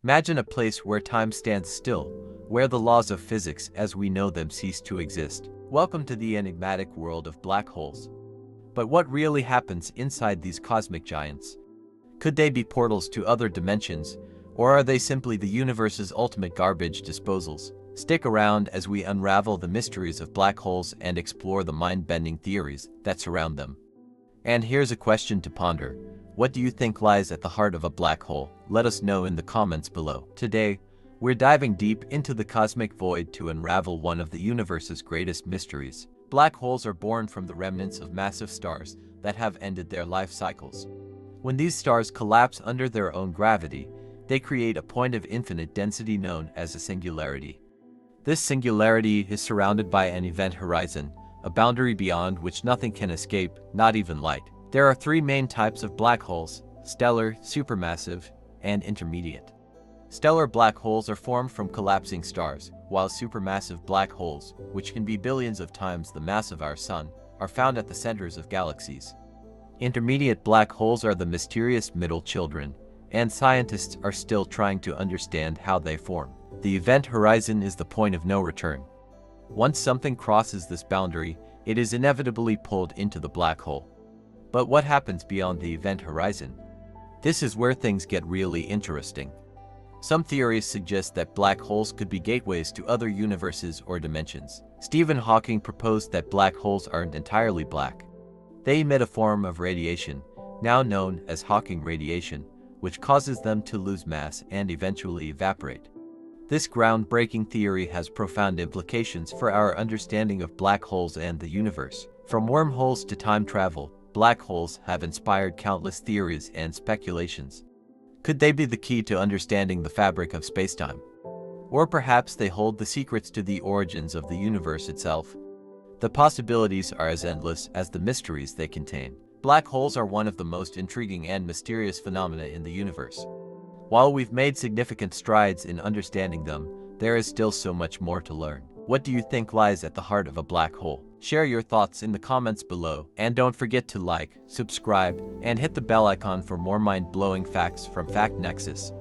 Imagine a place where time stands still, where the laws of physics as we know them cease to exist. Welcome to the enigmatic world of black holes. But what really happens inside these cosmic giants? Could they be portals to other dimensions, or are they simply the universe's ultimate garbage disposals? Stick around as we unravel the mysteries of black holes and explore the mind-bending theories that surround them. And here's a question to ponder. What do you think lies at the heart of a black hole? Let us know in the comments below. Today, we're diving deep into the cosmic void to unravel one of the universe's greatest mysteries. Black holes are born from the remnants of massive stars that have ended their life cycles. When these stars collapse under their own gravity, they create a point of infinite density known as a singularity. This singularity is surrounded by an event horizon, a boundary beyond which nothing can escape, not even light. There are three main types of black holes: stellar, supermassive, and intermediate. Stellar black holes are formed from collapsing stars, while supermassive black holes, which can be billions of times the mass of our Sun, are found at the centers of galaxies. Intermediate black holes are the mysterious middle children, and scientists are still trying to understand how they form. The event horizon is the point of no return. Once something crosses this boundary, it is inevitably pulled into the black hole. But what happens beyond the event horizon? This is where things get really interesting. Some theories suggest that black holes could be gateways to other universes or dimensions. Stephen Hawking proposed that black holes aren't entirely black. They emit a form of radiation, now known as Hawking radiation, which causes them to lose mass and eventually evaporate. This groundbreaking theory has profound implications for our understanding of black holes and the universe. From wormholes to time travel, black holes have inspired countless theories and speculations. Could they be the key to understanding the fabric of spacetime? Or perhaps they hold the secrets to the origins of the universe itself? The possibilities are as endless as the mysteries they contain. Black holes are one of the most intriguing and mysterious phenomena in the universe. While we've made significant strides in understanding them, there is still so much more to learn. What do you think lies at the heart of a black hole? Share your thoughts in the comments below, and don't forget to like, subscribe, and hit the bell icon for more mind-blowing facts from Fact Nexus.